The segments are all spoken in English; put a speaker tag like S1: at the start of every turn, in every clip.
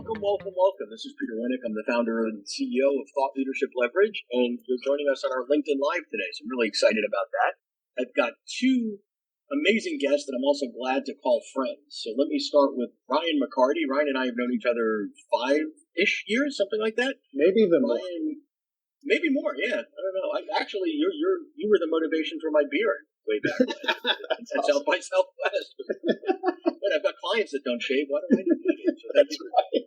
S1: Welcome. This is Peter Winnick. I'm the founder and CEO of Thought Leadership Leverage, and you're joining us on our LinkedIn Live today, so I'm really excited about that. I've got two amazing guests that I'm also glad to call friends. So let me start with Ryan McCarty. Ryan and I have known each other 5-ish years, something like that.
S2: Maybe even more.
S1: Maybe more, yeah. I don't know. Actually, you were the motivation for my beard way back when at South by Southwest. But I've got clients that don't shave. Why don't I do that? So
S2: That's right.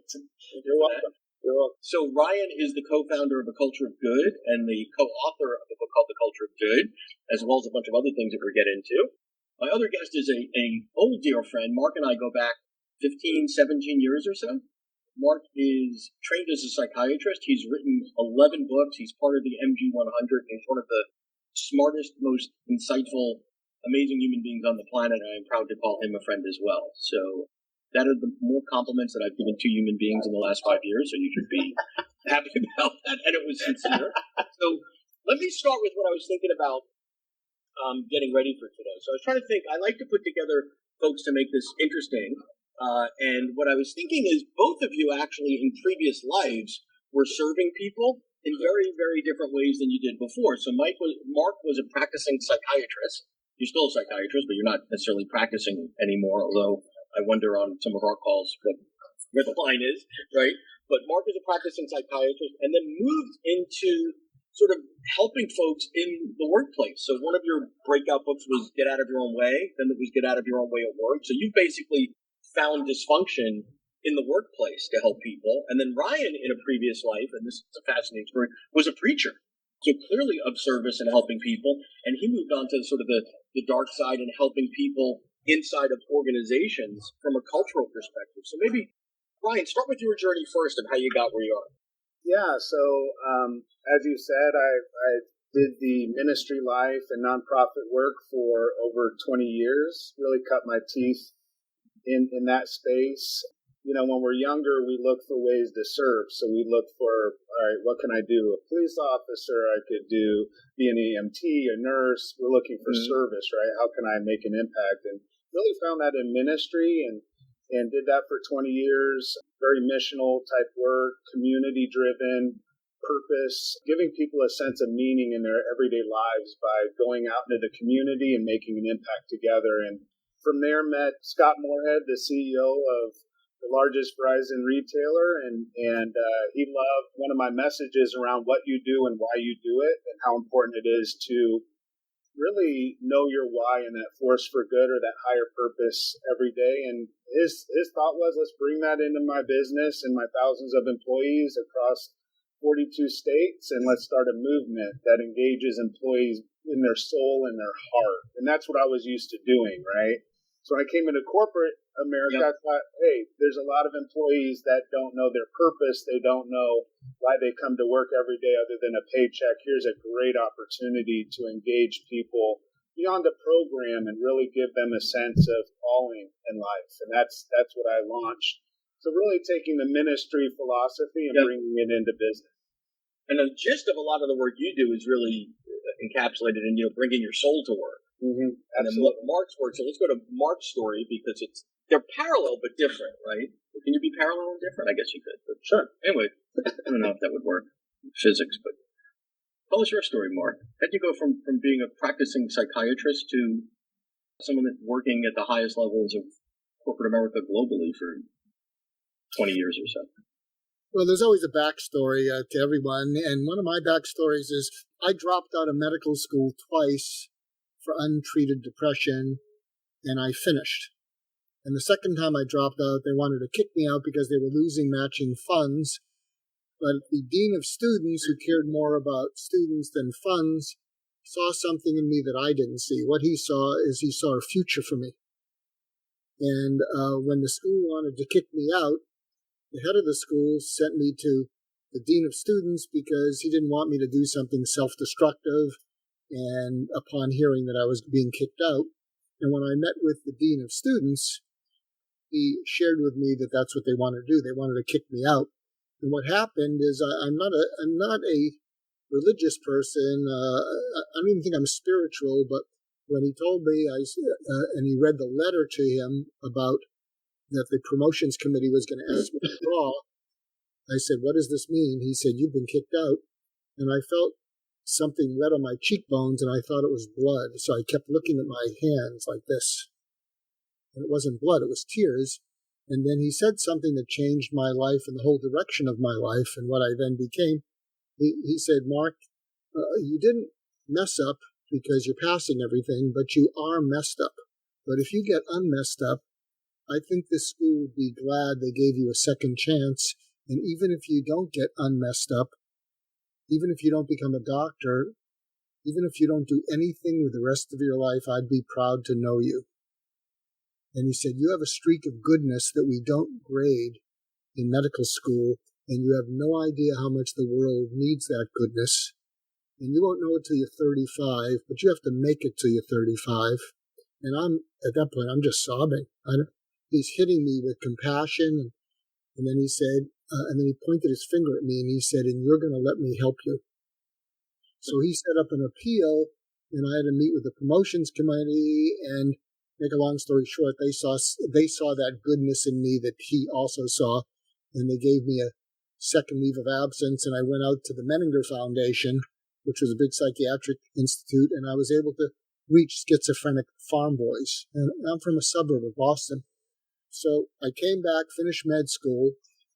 S2: You're welcome. You're welcome.
S1: So Ryan is the co-founder of A Culture of Good and the co-author of a book called The Culture of Good, as well as a bunch of other things that we'll get into. My other guest is a old dear friend. Mark and I go back 15, 17 years or so. Mark is trained as a psychiatrist. He's written 11 books. He's part of the MG 100. He's one of the smartest, most insightful, amazing human beings on the planet. I am proud to call him a friend as well. So that are the more compliments that I've given to human beings in the last 5 years. So you should be happy about that. And it was sincere. So let me start with what I was thinking about getting ready for today. So I was trying to think, I like to put together folks to make this interesting. And what I was thinking is both of you actually in previous lives were serving people in very, very different ways than you did before. So Mark was a practicing psychiatrist. You're still a psychiatrist, but you're not necessarily practicing anymore, although I wonder on some of our calls where the line is, right? But Mark is a practicing psychiatrist and then moved into sort of helping folks in the workplace. So one of your breakout books was Get Out of Your Own Way, then it was Get Out of Your Own Way at Work. So you basically found dysfunction in the workplace to help people. And then Ryan, in a previous life, and this is a fascinating story, was a preacher. So clearly of service and helping people. And he moved on to sort of the dark side and helping people inside of organizations from a cultural perspective. So maybe, Ryan, start with your journey first and how you got where you are.
S2: Yeah, so as you said, I did the ministry life and nonprofit work for over 20 years, really cut my teeth in that space. You know, when we're younger, we look for ways to serve. So we look for, all right, what can I do? A police officer, I could be an EMT, a nurse. We're looking for service, right? How can I make an impact? And really found that in ministry and did that for 20 years. Very missional type work, community driven, purpose, giving people a sense of meaning in their everyday lives by going out into the community and making an impact together. And from there met Scott Moorhead, the CEO of the largest Verizon retailer, and he loved one of my messages around what you do and why you do it and how important it is to really know your why and that force for good or that higher purpose every day. And his thought was, let's bring that into my business and my thousands of employees across 42 states, and let's start a movement that engages employees in their soul and their heart. And that's what I was used to doing, right? So when I came into corporate America, I thought, hey, there's a lot of employees that don't know their purpose. They don't know why they come to work every day other than a paycheck. Here's a great opportunity to engage people beyond the program and really give them a sense of calling in life. And that's what I launched. So really taking the ministry philosophy and bringing it into business.
S1: And the gist of a lot of the work you do is really encapsulated in, bringing your soul to work.
S2: Mm-hmm.
S1: And then Mark's work. So let's go to Mark's story because they're parallel but different, right? Can you be parallel and different? I guess you could. But
S2: sure.
S1: Anyway, I don't know if that would work, physics, but tell us your story, Mark. How'd you go from being a practicing psychiatrist to someone that's working at the highest levels of corporate America globally for 20 years or so?
S3: Well, there's always a backstory to everyone, and one of my backstories is I dropped out of medical school twice for untreated depression, and I finished. And the second time I dropped out, they wanted to kick me out because they were losing matching funds. But the dean of students, who cared more about students than funds, saw something in me that I didn't see. What he saw is he saw a future for me. And when the school wanted to kick me out, the head of the school sent me to the dean of students because he didn't want me to do something self-destructive. And upon hearing that I was being kicked out, and when I met with the dean of students, he shared with me that that's what they wanted to do. They wanted to kick me out. And what happened is I'm not a religious person. I don't even think I'm spiritual. But when he told me, and he read the letter to him about that the promotions committee was going to ask me to draw. I said, "What does this mean?" He said, "You've been kicked out." And I felt something red on my cheekbones, and I thought it was blood. So I kept looking at my hands like this. And it wasn't blood, it was tears. And then he said something that changed my life and the whole direction of my life and what I then became. He said, "Mark, you didn't mess up because you're passing everything, but you are messed up. But if you get unmessed up, I think this school would be glad they gave you a second chance. And even if you don't get unmessed up, even if you don't become a doctor, even if you don't do anything with the rest of your life, I'd be proud to know you." And he said, "You have a streak of goodness that we don't grade in medical school, and you have no idea how much the world needs that goodness. And you won't know it till you're 35, but you have to make it till you're 35. And at that point, I'm just sobbing. He's hitting me with compassion. And then he said, and then he pointed his finger at me and he said, "And you're going to let me help you." So he set up an appeal, and I had to meet with the promotions committee. And make a long story short, they saw that goodness in me that he also saw, and they gave me a second leave of absence. And I went out to the Menninger Foundation, which was a big psychiatric institute, and I was able to reach schizophrenic farm boys. And I'm from a suburb of Boston. So I came back, finished med school,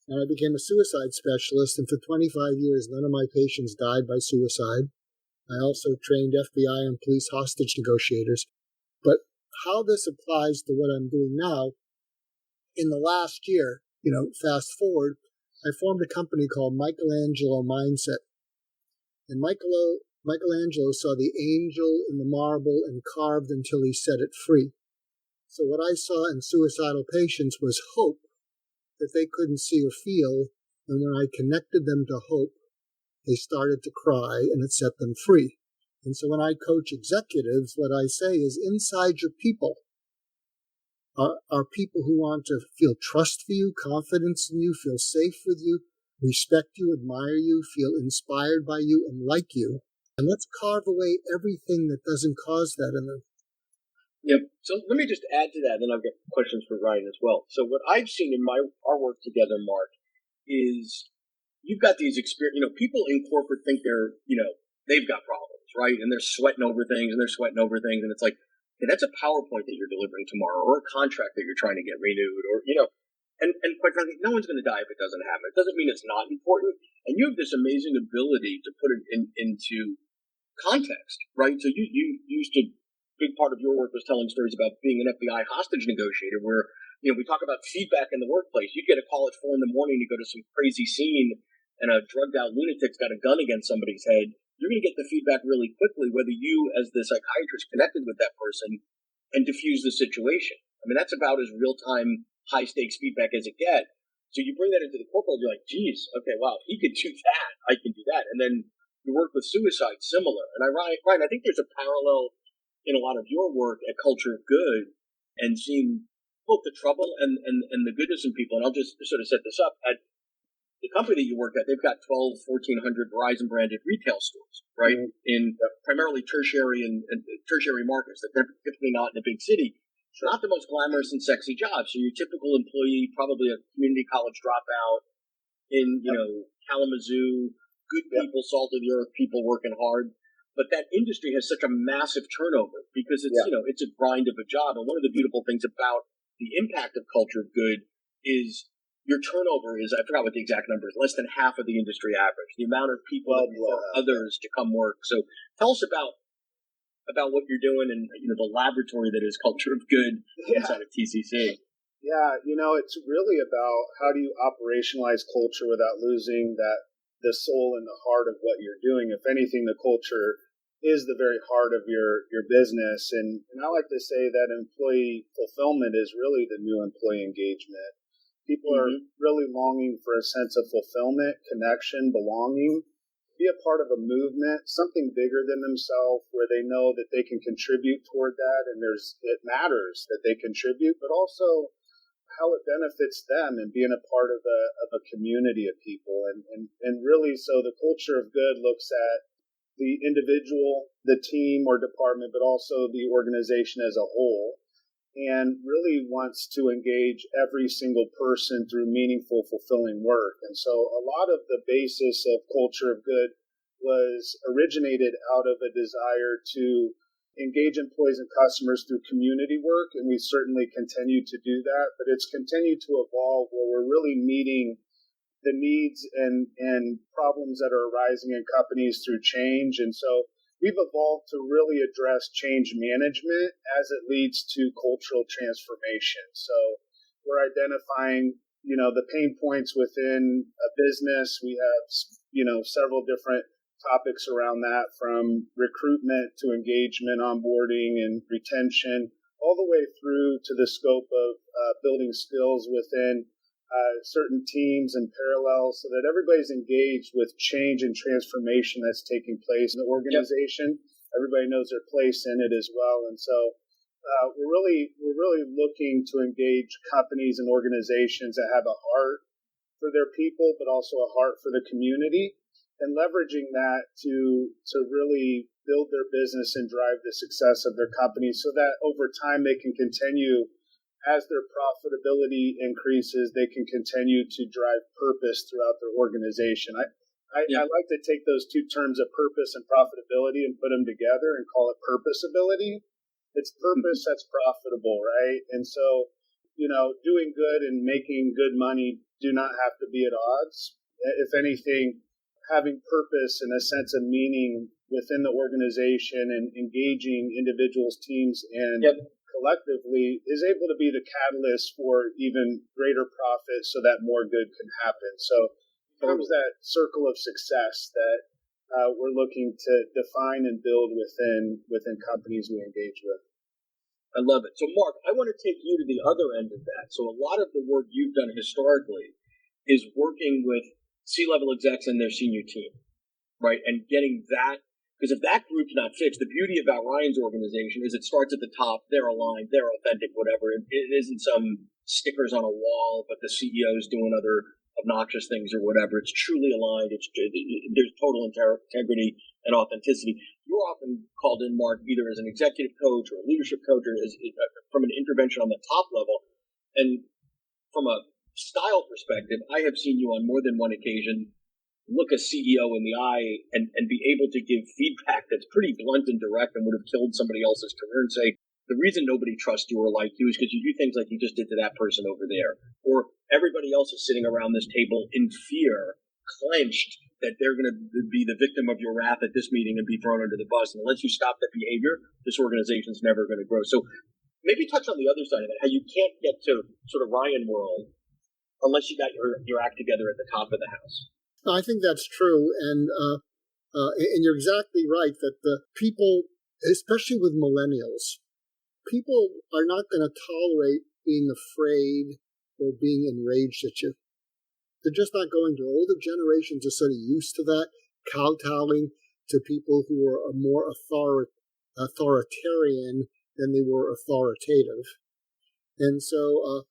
S3: and I became a suicide specialist. And for 25 years, none of my patients died by suicide. I also trained FBI and police hostage negotiators. But how this applies to what I'm doing now, in the last year, fast forward, I formed a company called Michelangelo Mindset. And Michelangelo saw the angel in the marble and carved until he set it free. So what I saw in suicidal patients was hope that they couldn't see or feel, and when I connected them to hope, they started to cry, and it set them free. And so when I coach executives, what I say is inside your people are people who want to feel trust for you, confidence in you, feel safe with you, respect you, admire you, feel inspired by you, and like you. And let's carve away everything that doesn't cause that in them.
S1: Yep. So let me just add to that, then I've got questions for Ryan as well. So what I've seen in our work together, Mark, is you've got these experience. People in corporate think they've got problems, right? And they're sweating over things, and it's like, okay, that's a PowerPoint that you're delivering tomorrow, or a contract that you're trying to get renewed, or and quite frankly, no one's going to die if it doesn't happen. It doesn't mean it's not important, and you have this amazing ability to put it into context, right? So you used to. Big part of your work was telling stories about being an FBI hostage negotiator, where we talk about feedback in the workplace. You'd get a call at 4 a.m. to go to some crazy scene, and a drugged out lunatic's got a gun against somebody's head. You're going to get the feedback really quickly, whether you, as the psychiatrist, connected with that person and diffuse the situation. I mean, that's about as real time, high stakes feedback as it gets. So you bring that into the corporate, you're like, geez, okay, wow, if he could do that, I can do that. And then you work with suicide, similar. And Ryan, I think there's a parallel in a lot of your work at Culture of Good, and seeing both the trouble and the goodness in people. And I'll just sort of set this up. At the company that you work at, they've got 1,400 Verizon branded retail stores, right? Mm-hmm. In primarily tertiary and tertiary markets that they're typically not in a big city. Sure. Not the most glamorous and sexy job. So your typical employee, probably a community college dropout in, Kalamazoo, good people, salt of the earth people working hard. But that industry has such a massive turnover because it's it's a grind of a job. And one of the beautiful things about the impact of Culture of Good is your turnover is, I forgot what the exact number is, less than half of the industry average. The amount of people for others to come work. So tell us about what you're doing and the laboratory that is Culture of Good inside of TCC.
S2: Yeah, it's really about how do you operationalize culture without losing the soul and the heart of what you're doing. If anything, the culture is the very heart of your business. And I like to say that employee fulfillment is really the new employee engagement. People are really longing for a sense of fulfillment, connection, belonging, be a part of a movement, something bigger than themselves where they know that they can contribute toward that. And it matters that they contribute, but also how it benefits them and being a part of a community of people. And really, so the Culture of Good looks at the individual, the team or department, but also the organization as a whole. and really wants to engage every single person through meaningful, fulfilling work. And so a lot of the basis of Culture of Good was originated out of a desire to engage employees and customers through community work, and we certainly continue to do that, but it's continued to evolve where we're really meeting the needs and problems that are arising in companies through change. And so we've evolved to really address change management as it leads to cultural transformation. So we're identifying, the pain points within a business. We have, several different topics around that, from recruitment to engagement, onboarding, and retention, all the way through to the scope of building skills within certain teams and parallels so that everybody's engaged with change and transformation that's taking place in the organization. Yep. Everybody knows their place in it as well. And so we're really looking to engage companies and organizations that have a heart for their people, but also a heart for the community, and leveraging that to really build their business and drive the success of their company so that over time they can continue, as their profitability increases, they can continue to drive purpose throughout their organization. I like to take those two terms of purpose and profitability and put them together and call it purposeability. It's purpose that's profitable, right? And so, doing good and making good money do not have to be at odds. If anything, having purpose and a sense of meaning within the organization and engaging individuals, teams, and collectively is able to be the catalyst for even greater profit so that more good can happen. So it becomes that circle of success that we're looking to define and build within companies we engage with.
S1: I love it. So Mark, I want to take you to the other end of that. So a lot of the work you've done historically is working with C-level execs and their senior team, right? And getting that, because if that group's not fixed, the beauty about Ryan's organization is it starts at the top, they're aligned, they're authentic, whatever. It isn't some stickers on a wall, but the CEO's doing other obnoxious things or whatever. It's truly aligned. There's total integrity and authenticity. You're often called in, Mark, either as an executive coach or a leadership coach or from an intervention on the top level. And from a style perspective, I have seen you on more than one occasion look a CEO in the eye and be able to give feedback that's pretty blunt and direct and would have killed somebody else's career and say, the reason nobody trusts you or like you is because you do things like you just did to that person over there. Or everybody else is sitting around this table in fear, clenched, that they're going to be the victim of your wrath at this meeting and be thrown under the bus. And unless you stop that behavior, this organization's never going to grow. So maybe touch on the other side of it, how you can't get to sort of Ryan world unless you got your act together at the top of the house.
S3: I think that's true, and you're exactly right that the people, especially with millennials, people are not going to tolerate being afraid or being enraged at you. They're just not going to. Older generations are sort of used to that, kowtowing to people who are more authoritarian than they were authoritative. And so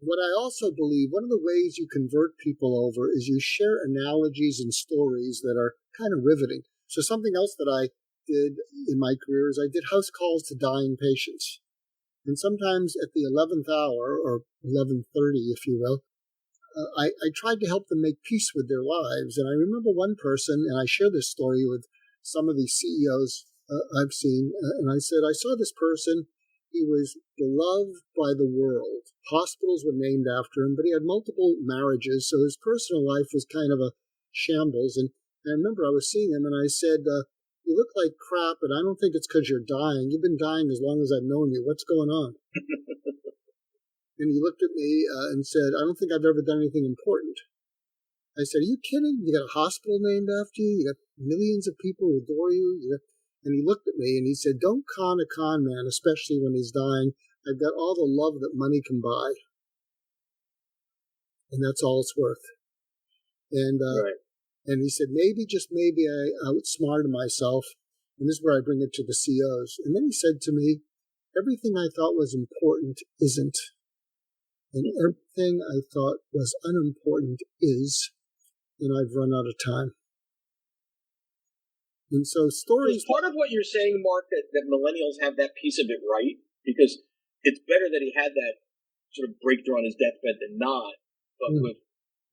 S3: what I also believe, one of the ways you convert people over is you share analogies and stories that are kind of riveting. So something else that I did in my career is I did house calls to dying patients. And sometimes at the 11th hour, or 11:30, if you will, I tried to help them make peace with their lives. And I remember one person, and I share this story with some of these CEOs I've seen, and I said, I saw this person. He was beloved by the world. Hospitals were named after him, but he had multiple marriages, so his personal life was kind of a shambles. And I remember I was seeing him, and I said, you look like crap, and I don't think it's because you're dying. You've been dying as long as I've known you. What's going on? And he looked at me and said, I don't think I've ever done anything important. I said, are you kidding? You got a hospital named after you? You got millions of people who adore you? And he looked at me and he said, don't con a con man, especially when he's dying. I've got all the love that money can buy. And that's all it's worth. And
S1: right.
S3: And he said, maybe, just maybe, I outsmarted myself. And this is where I bring it to the CEOs. And then he said to me, everything I thought was important isn't. And everything I thought was unimportant is. And I've run out of time. And so stories...
S1: Is part of what you're saying, Mark, that millennials have that piece of it right? Because it's better that he had that sort of breakthrough on his deathbed than not. But with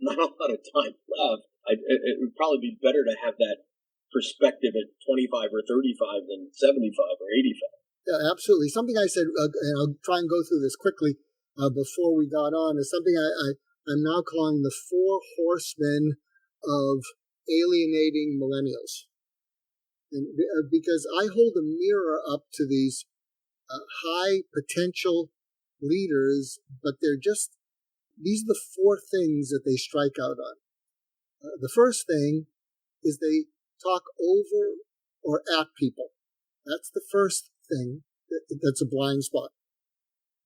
S1: not a lot of time left, it would probably be better to have that perspective at 25 or 35 than 75 or 85.
S3: Yeah, absolutely. Something I said, and I'll try and go through this quickly before we got on, is something I'm now calling the 4 horsemen of alienating millennials. And, because I hold a mirror up to these high potential leaders, but these are the 4 things that they strike out on. The first thing is they talk over or at people. That's the first thing that's a blind spot.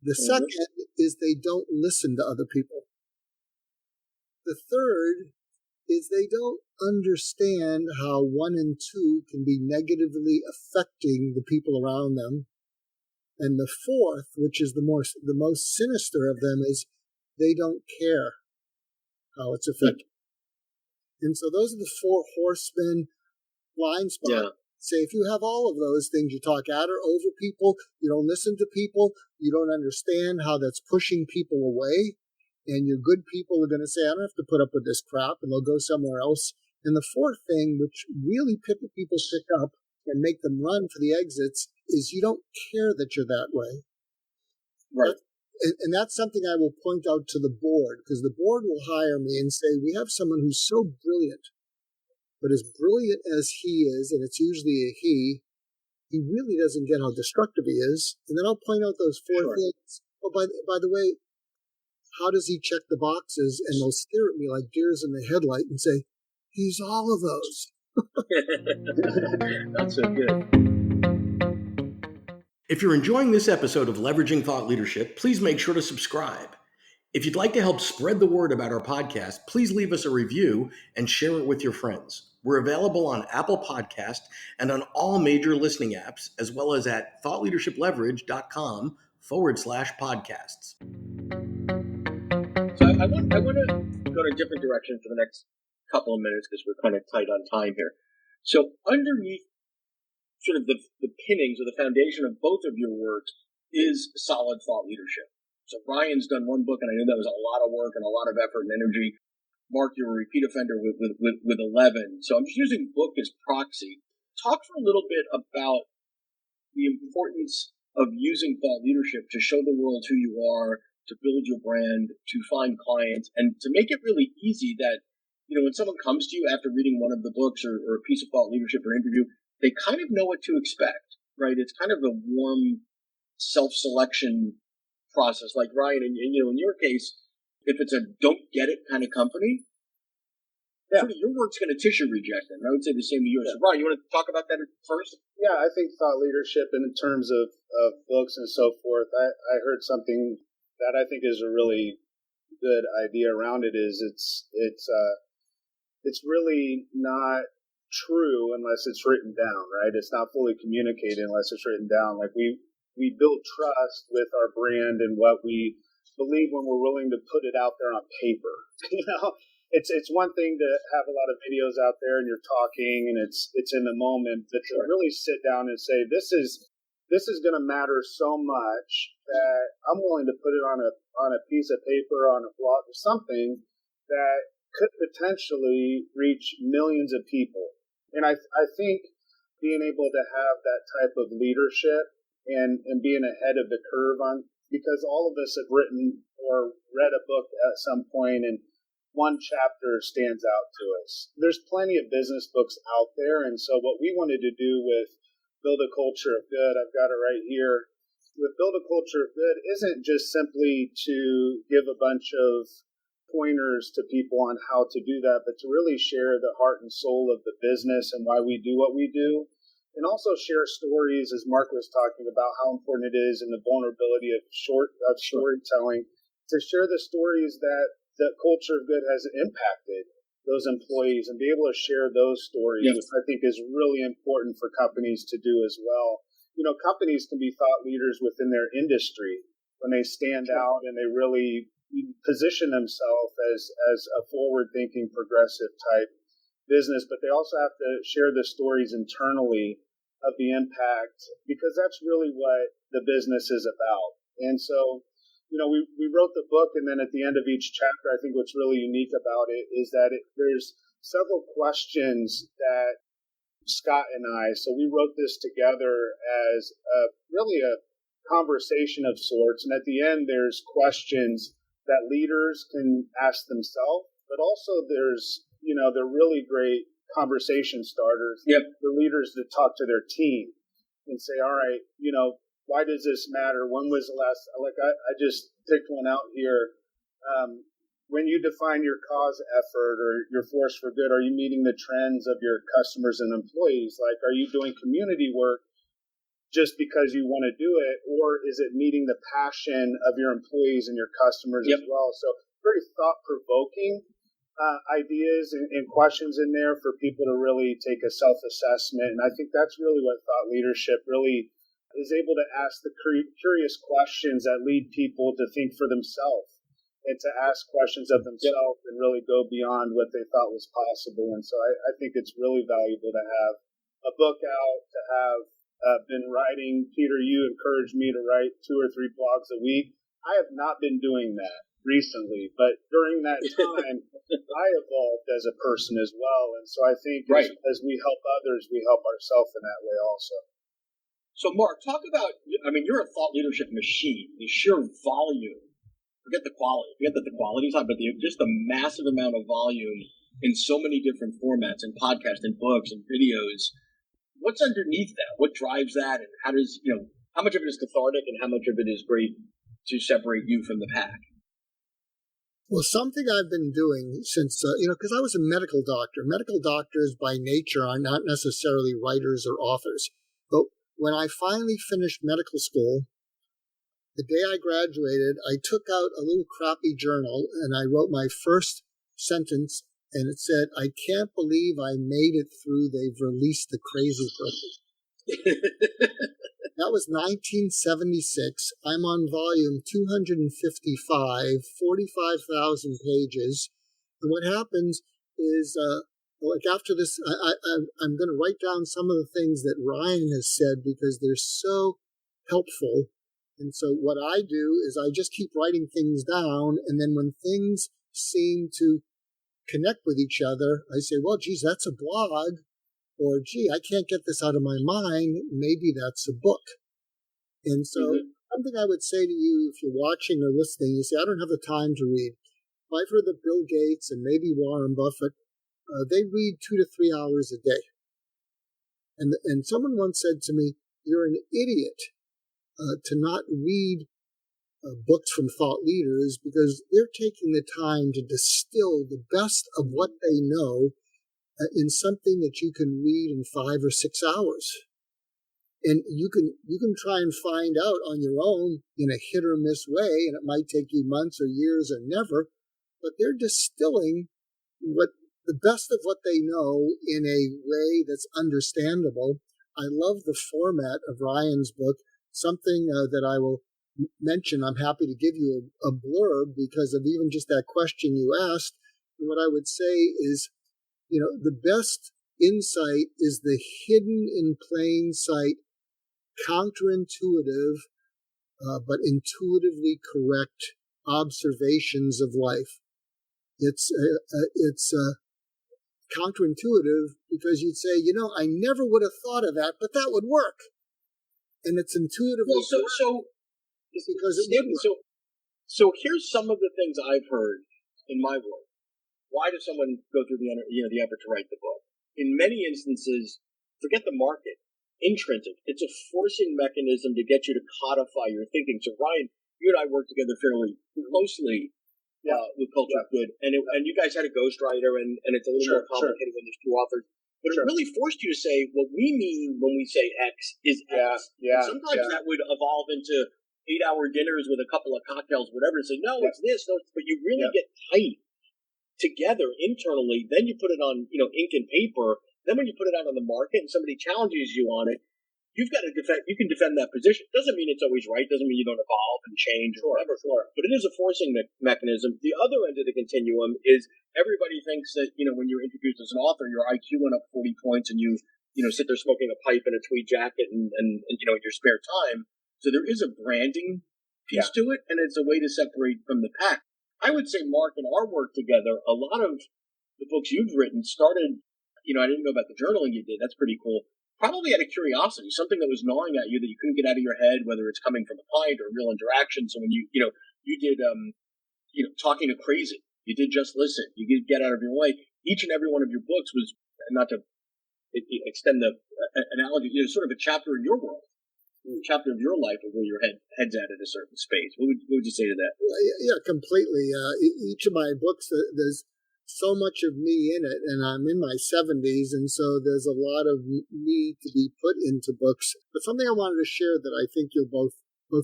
S3: The second is they don't listen to other people. The third is they don't understand how 1 and 2 can be negatively affecting the people around them. And the fourth, which is the most sinister of them, is they don't care how it's affecting. And so those are the 4 horsemen blind spots.
S1: Yeah.
S3: Say, if you have all of those things, you talk at or over people, you don't listen to people, you don't understand how that's pushing people away, and your good people are going to say, I don't have to put up with this crap, and they'll go somewhere else. And the fourth thing, which really people pick up and make them run for the exits, is you don't care that you're that way.
S1: Right.
S3: And that's something I will point out to the board, because the board will hire me and say, we have someone who's so brilliant, but as brilliant as he is, and it's usually a he really doesn't get how destructive he is. And then I'll point out those 4 things. Oh, by the way, how does he check the boxes? And they'll stare at me like deers in the headlight and say, he's all of those.
S1: That's so good.
S4: If you're enjoying this episode of Leveraging Thought Leadership, please make sure to subscribe. If you'd like to help spread the word about our podcast, please leave us a review and share it with your friends. We're available on Apple Podcast and on all major listening apps, as well as at thoughtleadershipleverage.com/podcasts.
S1: So I want to go in a different direction for the next couple of minutes because we're kind of tight on time here. So underneath sort of the pinnings or the foundation of both of your works is solid thought leadership. So Ryan's done one book, and I know that was a lot of work and a lot of effort and energy. Mark, you're a repeat offender with 11. So I'm just using book as proxy. Talk for a little bit about the importance of using thought leadership to show the world who you are, to build your brand, to find clients, and to make it really easy that, when someone comes to you after reading one of the books or a piece of thought leadership or interview, they kind of know what to expect, right? It's kind of a warm self-selection process. Like Ryan, in your case, if it's a don't get it kind of company, sort of your work's going to tissue reject it. And I would say the same to you. So Ryan, you want to talk about that first?
S2: Yeah, I think thought leadership, and in terms of books and so forth, I heard something that I think is a really good idea around it. Is it's really not true unless it's written down, right? It's not fully communicated unless it's written down. Like we build trust with our brand and what we believe when we're willing to put it out there on paper. It's one thing to have a lot of videos out there and you're talking and it's in the moment, but to really sit down and say this is going to matter so much that I'm willing to put it on a piece of paper, on a blog, or something that could potentially reach millions of people. And I think being able to have that type of leadership and being ahead of the curve because all of us have written or read a book at some point and one chapter stands out to us. There's plenty of business books out there. And so what we wanted to do with Build a Culture of Good, I've got it right here, with Build a Culture of Good isn't just simply to give a bunch of pointers to people on how to do that, but to really share the heart and soul of the business and why we do what we do. And also share stories, as Mark was talking about, how important it is and the vulnerability of storytelling, to share the stories that the Culture of Good has impacted those employees and be able to share those stories, which I think is really important for companies to do as well. Companies can be thought leaders within their industry when they stand out and they really position themselves as a forward-thinking, progressive type business, but they also have to share the stories internally of the impact, because that's really what the business is about. And so, we wrote the book, and then at the end of each chapter, I think what's really unique about it is that there's several questions that Scott and I, so we wrote this together as really a conversation of sorts. And at the end, there's questions that leaders can ask themselves, but also they're really great conversation starters for leaders to talk to their team and say, all right, why does this matter? When was the last, I just picked one out here. When you define your cause effort or your force for good, are you meeting the trends of your customers and employees? Like, are you doing community work just because you want to do it, or is it meeting the passion of your employees and your customers as well? So very thought-provoking ideas and questions in there for people to really take a self-assessment. And I think that's really what thought leadership really is able to ask, the curious questions that lead people to think for themselves and to ask questions of themselves and really go beyond what they thought was possible. And so I think it's really valuable to have a book out, to have been writing. Peter, you encouraged me to write 2 or 3 blogs a week. I have not been doing that recently, but during that time, I evolved as a person as well. And so I think as we help others, we help ourselves in that way also.
S1: So, Mark, talk about, you're a thought leadership machine. The sheer volume, forget the quality, forget that the quality's high, but just the massive amount of volume in so many different formats and podcasts and books and videos. What's underneath that? What drives that? And how does, how much of it is cathartic and how much of it is great to separate you from the pack?
S3: Well, something I've been doing since, because I was a medical doctor. Medical doctors by nature are not necessarily writers or authors. But when I finally finished medical school, the day I graduated, I took out a little crappy journal and I wrote my first sentence, and it said, "I can't believe I made it through. They've released the crazy person." That was 1976. I'm on volume 255, 45,000 pages. And what happens is, after this, I'm going to write down some of the things that Ryan has said because they're so helpful. And so what I do is I just keep writing things down, and then when things seem to connect with each other, I say, well, geez, that's a blog, or gee, I can't get this out of my mind, maybe that's a book. And so something I would say to you, if you're watching or listening, you say, I don't have the time to read. I've heard that Bill Gates and maybe Warren Buffett, they read 2 to 3 hours a day. And someone once said to me, you're an idiot to not read books from thought leaders because they're taking the time to distill the best of what they know in something that you can read in 5 or 6 hours. And you can try and find out on your own in a hit or miss way, and it might take you months or years or never, but they're distilling the best of what they know in a way that's understandable. I love the format of Ryan's book. Something that I will mention, I'm happy to give you a blurb because of even just that question you asked. And what I would say is, the best insight is the hidden in plain sight, counterintuitive, but intuitively correct observations of life. It's counterintuitive because you'd say, I never would have thought of that, but that would work. And it's intuitively
S1: so
S3: because it wouldn't.
S1: So here's some of the things I've heard in my work. Why does someone go through the effort to write the book? In many instances, forget the market. Intrinsic. It's a forcing mechanism to get you to codify your thinking. So Ryan, you and I worked together fairly closely with Culture of Good, and you guys had a ghostwriter, and it's a little more complicated when there's 2 authors. But it really forced you to say, what we mean when we say X is X. And sometimes that would evolve into 8-hour dinners with a couple of cocktails, whatever, and say, no, it's this. No, but you really get tight together internally. Then you put it on, ink and paper. Then when you put it out on the market and somebody challenges you on it, you've got to defend. You can defend that position. Doesn't mean it's always right. Doesn't mean you don't evolve and change or whatever. But it is a forcing mechanism. The other end of the continuum is everybody thinks that when you're introduced as an author, your IQ went up 40 points, and you sit there smoking a pipe in a tweed jacket and in your spare time. So there is a branding piece to it, and it's a way to separate from the pack. I would say, Mark, in our work together, a lot of the books you've written started, I didn't know about the journaling you did. That's pretty cool. Probably out of curiosity, something that was gnawing at you that you couldn't get out of your head, whether it's coming from a client or real interaction. So when you did, talking to crazy, you did Just Listen, you did Get Out of Your Way. Each and every one of your books was, not to extend the analogy, sort of a chapter in your world, a chapter of your life of where your head's at in a certain space. What would you say to that?
S3: Yeah, completely. Each of my books, there's so much of me in it, and I'm in my 70s, and so there's a lot of me to be put into books. But something I wanted to share that I think you'll both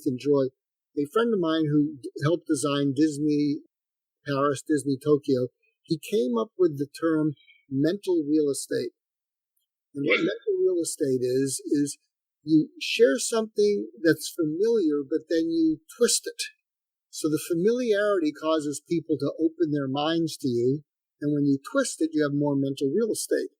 S3: enjoy. A friend of mine who helped design Disney Paris, Disney Tokyo, he came up with the term mental real estate. And what mental real estate is you share something that's familiar, but then you twist it. So the familiarity causes people to open their minds to you. And when you twist it, you have more mental real estate.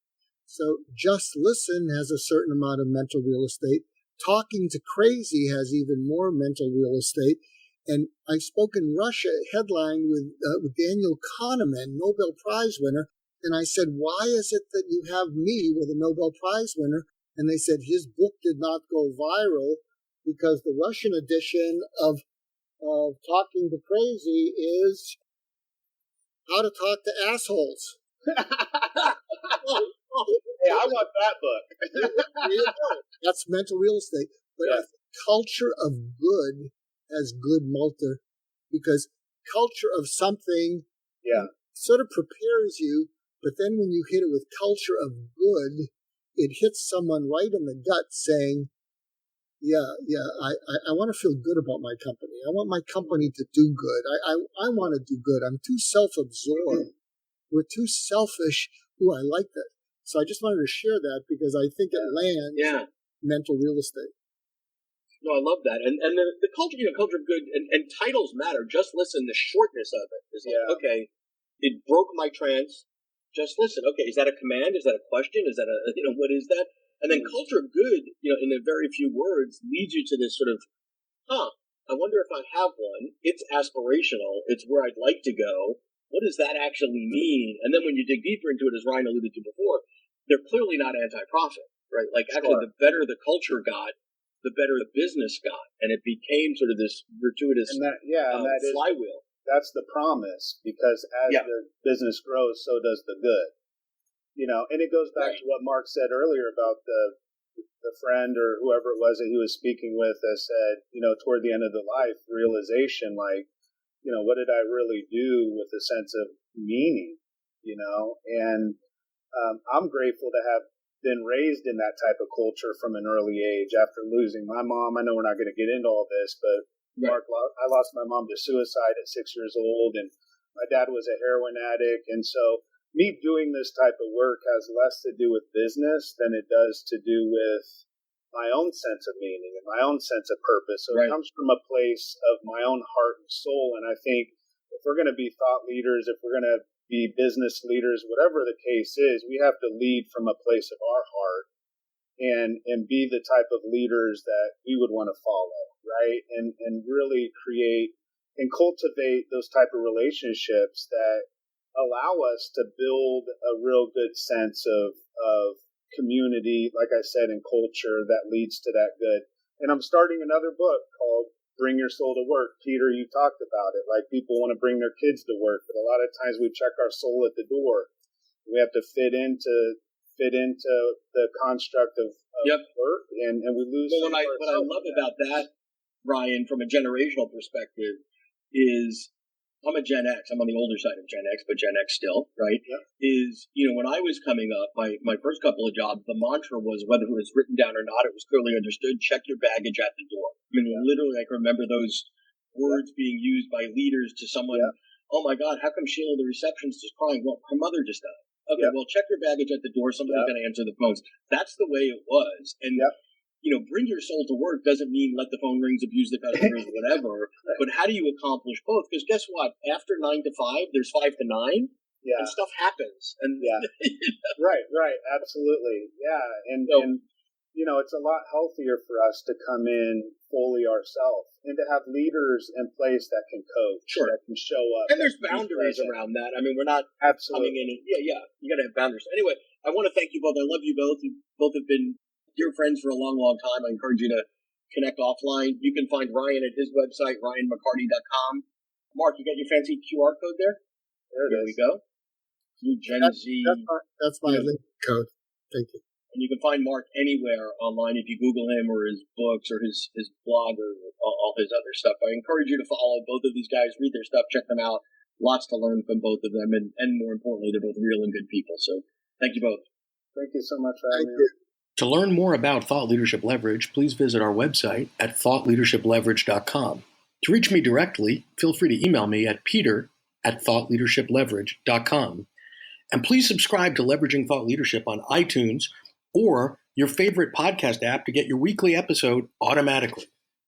S3: So Just Listen has a certain amount of mental real estate. Talking to Crazy has even more mental real estate. And I spoke in Russia, headlined with Daniel Kahneman, Nobel Prize winner. And I said, why is it that you have me with a Nobel Prize winner? And they said his book did not go viral because the Russian edition of Talking to Crazy is How to Talk to Assholes.
S2: Hey, I want that book.
S3: That's mental real estate. But I think culture of good has good multi, because culture of something sort of prepares you, but then when you hit it with culture of good, it hits someone right in the gut saying, I want to feel good about my company. I want my company to do good. I want to do good. I'm too self-absorbed. We're too selfish. Ooh, I like that. So I just wanted to share that because I think it lands mental real estate.
S1: No, I love that. And the culture, culture of good, and titles matter. Just Listen, the shortness of it is like, okay, it broke my trance. Just listen. Okay, is that a command? Is that a question? Is that what is that? And then culture of good, in a very few words, leads you to this sort of, I wonder if I have one. It's aspirational. It's where I'd like to go. What does that actually mean? And then when you dig deeper into it, as Ryan alluded to before, they're clearly not anti-profit, right? Like actually the better the culture got, the better the business got. And it became sort of this gratuitous flywheel.
S2: That's the promise, because as the business grows, so does the good. And it goes back to what Mark said earlier about the friend or whoever it was that he was speaking with that said, toward the end of the life realization, like, what did I really do with a sense of meaning, And I'm grateful to have been raised in that type of culture from an early age after losing my mom. I know we're not going to get into all this, but Mark, I lost my mom to suicide at 6 years old, and my dad was a heroin addict. And so me doing this type of work has less to do with business than it does to do with my own sense of meaning and my own sense of purpose. So it comes from a place of my own heart and soul. And I think if we're going to be thought leaders, if we're going to be business leaders, whatever the case is, we have to lead from a place of our heart and be the type of leaders that we would want to follow. Right. And really create and cultivate those type of relationships that allow us to build a real good sense of community, like I said, and culture that leads to that good. And I'm starting another book called Bring Your Soul to Work. Peter, you talked about it. Like, people want to bring their kids to work, but a lot of times we check our soul at the door. We have to fit into the construct of work, and we lose.
S1: Well, what I love about that, Ryan, from a generational perspective, is I'm a Gen X. I'm on the older side of Gen X, but Gen X still, right? Yep. Is, when I was coming up, my first couple of jobs, the mantra was, whether it was written down or not, it was clearly understood, check your baggage at the door. I mean, literally, I can remember those words being used by leaders to someone, oh my God, how come Sheila, the receptionist, is crying? Well, her mother just died. Okay, well, check your baggage at the door. Somebody's going to answer the phones. That's the way it was. And bring your soul to work doesn't mean let the phone rings, abuse the customers, whatever. But how do you accomplish both? Because guess what? After 9 to 5, there's 5 to 9, and stuff happens. And
S2: right, absolutely, and it's a lot healthier for us to come in fully ourselves and to have leaders in place that can coach,
S1: Sure,
S2: that can show up.
S1: and there's boundaries around that. I mean, we're not
S2: absolutely
S1: coming in. Yeah. You got to have boundaries. Anyway, I want to thank you both. I love you both. You both have been dear friends for a long, long time. I encourage you to connect offline. You can find Ryan at his website, ryanmccarty.com. Mark, you got your fancy QR code there? There we go. You Gen Z.
S3: That's my link code. Thank you.
S1: And you can find Mark anywhere online if you Google him or his books or his blog or all his other stuff. I encourage you to follow both of these guys, read their stuff, check them out. Lots to learn from both of them, and more importantly, they're both real and good people. So thank you both.
S2: Thank you so much for having me.
S4: To learn more about Thought Leadership Leverage, please visit our website at thoughtleadershipleverage.com. To reach me directly, feel free to email me at peter@thoughtleadershipleverage.com. And please subscribe to Leveraging Thought Leadership on iTunes or your favorite podcast app to get your weekly episode automatically.